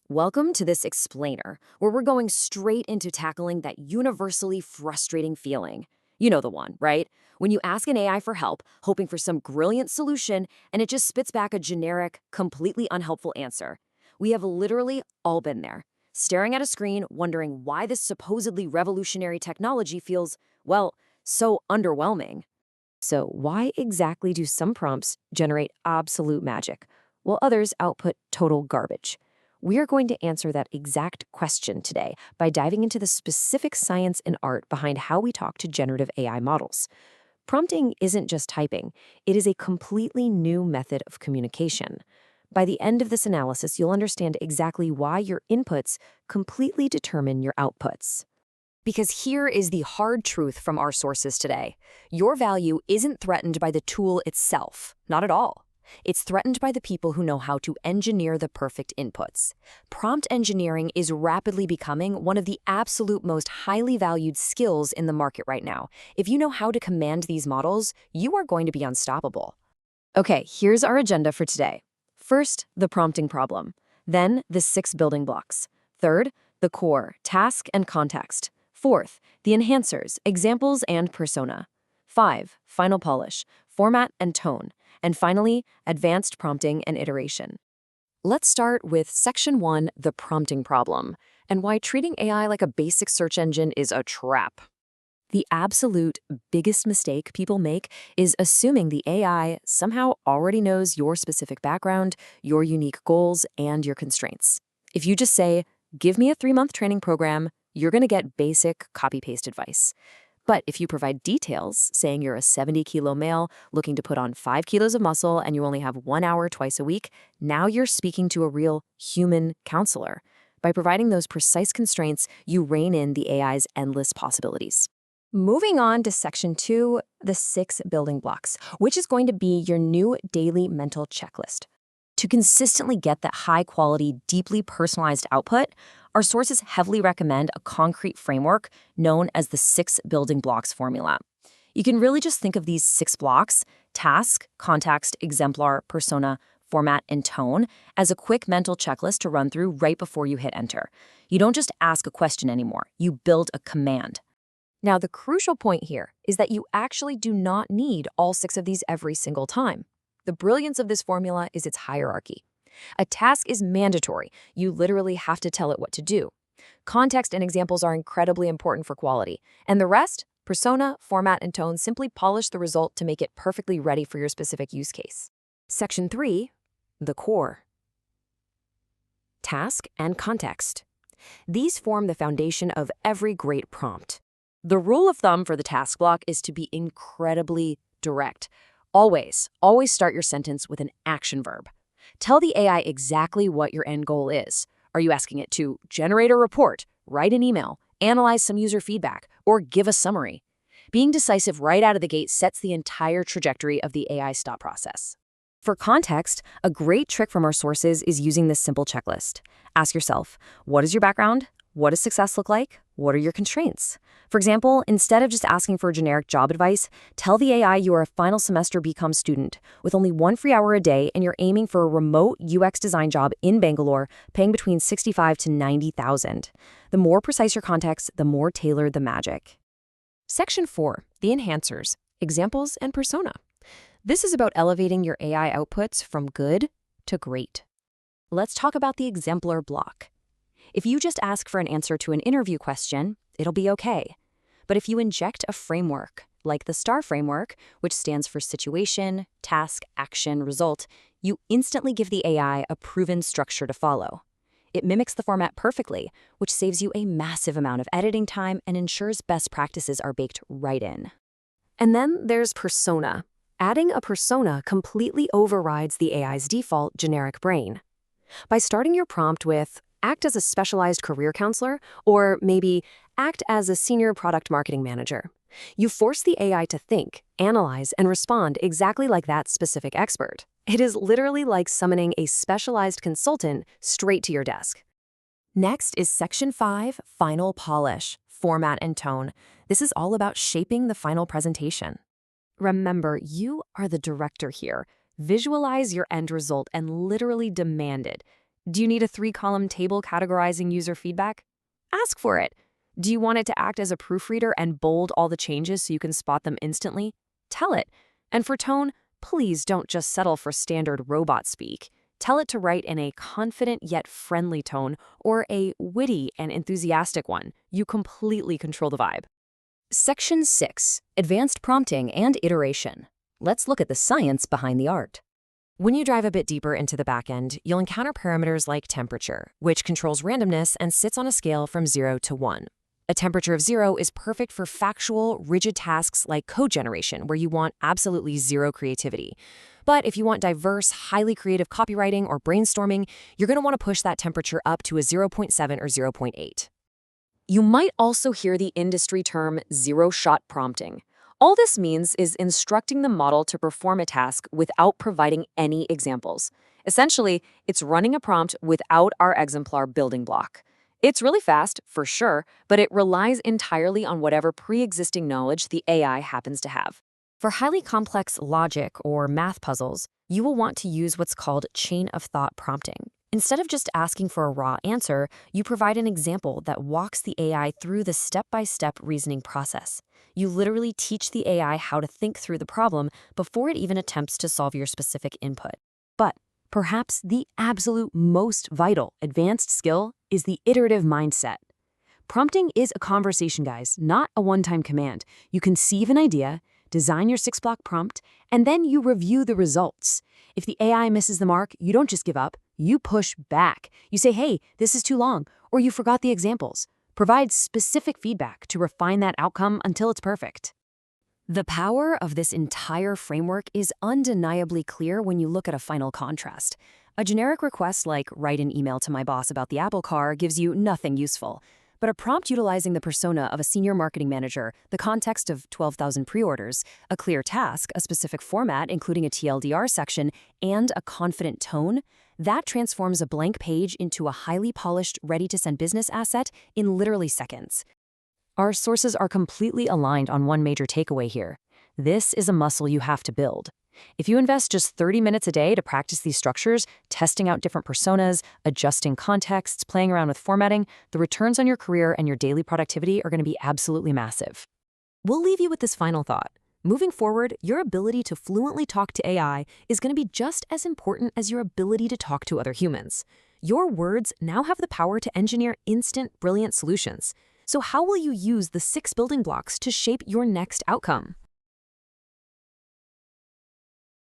Welcome to this explainer, where we're going straight into tackling that universally frustrating feeling. You know the one, right? When you ask an AI for help, hoping for some brilliant solution, and it just spits back a generic, completely unhelpful answer. We have literally all been there, staring at a screen, wondering why this supposedly revolutionary technology feels, well, so underwhelming. So, why exactly do some prompts generate absolute magic, while others output total garbage? We are going to answer that exact question today by diving into the specific science and art behind how we talk to generative AI models. Prompting isn't just typing, it is a completely new method of communication. By the end of this analysis, you'll understand exactly why your inputs completely determine your outputs. Because here is the hard truth from our sources today. Your value isn't threatened by the tool itself, not at all. It's threatened by the people who know how to engineer the perfect inputs. Prompt engineering is rapidly becoming one of the absolute most highly valued skills in the market right now. If you know how to command these models, you are going to be unstoppable. Okay, here's our agenda for today. First, the prompting problem. Then, the 6 building blocks. Third, the core, task and context. Fourth, the enhancers, examples and persona. 5, final polish, format and tone. And finally, advanced prompting and iteration. Let's start with Section 1, the prompting problem, and why treating AI like a basic search engine is a trap. The absolute biggest mistake people make is assuming the AI somehow already knows your specific background, your unique goals, and your constraints. If you just say, "Give me a 3-month training program," you're going to get basic copy-paste advice. But if you provide details, saying you're a 70-kilo male looking to put on 5 kilos of muscle and you only have 1 hour twice a week, now you're speaking to a real human counselor. By providing those precise constraints, you rein in the AI's endless possibilities. Moving on to Section 2, the 6 building blocks, which is going to be your new daily mental checklist. To consistently get that high-quality, deeply personalized output, our sources heavily recommend a concrete framework known as the 6 building blocks formula. You can really just think of these 6 blocks, task, context, exemplar, persona, format, and tone, as a quick mental checklist to run through right before you hit enter. You don't just ask a question anymore, you build a command. Now, the crucial point here is that you actually do not need all 6 of these every single time. The brilliance of this formula is its hierarchy. A task is mandatory. You literally have to tell it what to do. Context and examples are incredibly important for quality. And the rest, persona, format, and tone, simply polish the result to make it perfectly ready for your specific use case. Section 3, the core. Task and context. These form the foundation of every great prompt. The rule of thumb for the task block is to be incredibly direct. Always start your sentence with an action verb. Tell the AI exactly what your end goal is. Are you asking it to generate a report, write an email, analyze some user feedback, or give a summary? Being decisive right out of the gate sets the entire trajectory of the AI stop process. For context, a great trick from our sources is using this simple checklist. Ask yourself, what is your background? What does success look like? What are your constraints? For example, instead of just asking for generic job advice, tell the AI you are a final semester BCom student with only 1 free hour a day and you're aiming for a remote UX design job in Bangalore, paying between $65,000 to $90,000. The more precise your context, the more tailored the magic. Section 4, the enhancers, examples and persona. This is about elevating your AI outputs from good to great. Let's talk about the exemplar block. If you just ask for an answer to an interview question, it'll be okay. But if you inject a framework, like the STAR framework, which stands for situation, task, action, result, you instantly give the AI a proven structure to follow. It mimics the format perfectly, which saves you a massive amount of editing time and ensures best practices are baked right in. And then there's persona. Adding a persona completely overrides the AI's default generic brain. By starting your prompt with, act as a specialized career counselor, or maybe act as a senior product marketing manager, you force the AI to think, analyze, and respond exactly like that specific expert. It is literally like summoning a specialized consultant straight to your desk. Next is Section 5, final polish, format and tone. This is all about shaping the final presentation. Remember, you are the director here. Visualize your end result and literally demand it. Do you need a 3-column table categorizing user feedback? Ask for it. Do you want it to act as a proofreader and bold all the changes so you can spot them instantly? Tell it. And for tone, please don't just settle for standard robot speak. Tell it to write in a confident yet friendly tone or a witty and enthusiastic one. You completely control the vibe. Section 6. Advanced Prompting and Iteration. Let's look at the science behind the art. When you dive a bit deeper into the backend, you'll encounter parameters like temperature, which controls randomness and sits on a scale from 0 to 1. A temperature of 0 is perfect for factual, rigid tasks like code generation, where you want absolutely zero creativity. But if you want diverse, highly creative copywriting or brainstorming, you're going to want to push that temperature up to a 0.7 or 0.8. You might also hear the industry term zero-shot prompting. All this means is instructing the model to perform a task without providing any examples. Essentially, it's running a prompt without our exemplar building block. It's really fast, for sure, but it relies entirely on whatever pre-existing knowledge the AI happens to have. For highly complex logic or math puzzles, you will want to use what's called chain of thought prompting. Instead of just asking for a raw answer, you provide an example that walks the AI through the step-by-step reasoning process. You literally teach the AI how to think through the problem before it even attempts to solve your specific input. But perhaps the absolute most vital advanced skill is the iterative mindset. Prompting is a conversation, guys, not a one-time command. You conceive an idea, design your 6-block prompt, and then you review the results. If the AI misses the mark, you don't just give up, you push back. You say, hey, this is too long, or you forgot the examples. Provide specific feedback to refine that outcome until it's perfect. The power of this entire framework is undeniably clear when you look at a final contrast. A generic request like write an email to my boss about the Apple car gives you nothing useful. But a prompt utilizing the persona of a senior marketing manager, the context of 12,000 pre-orders, a clear task, a specific format including a TLDR section, and a confident tone, that transforms a blank page into a highly polished, ready-to-send business asset in literally seconds. Our sources are completely aligned on one major takeaway here. This is a muscle you have to build. If you invest just 30 minutes a day to practice these structures, testing out different personas, adjusting contexts, playing around with formatting, the returns on your career and your daily productivity are going to be absolutely massive. We'll leave you with this final thought. Moving forward, your ability to fluently talk to AI is going to be just as important as your ability to talk to other humans. Your words now have the power to engineer instant, brilliant solutions. So how will you use the 6 building blocks to shape your next outcome?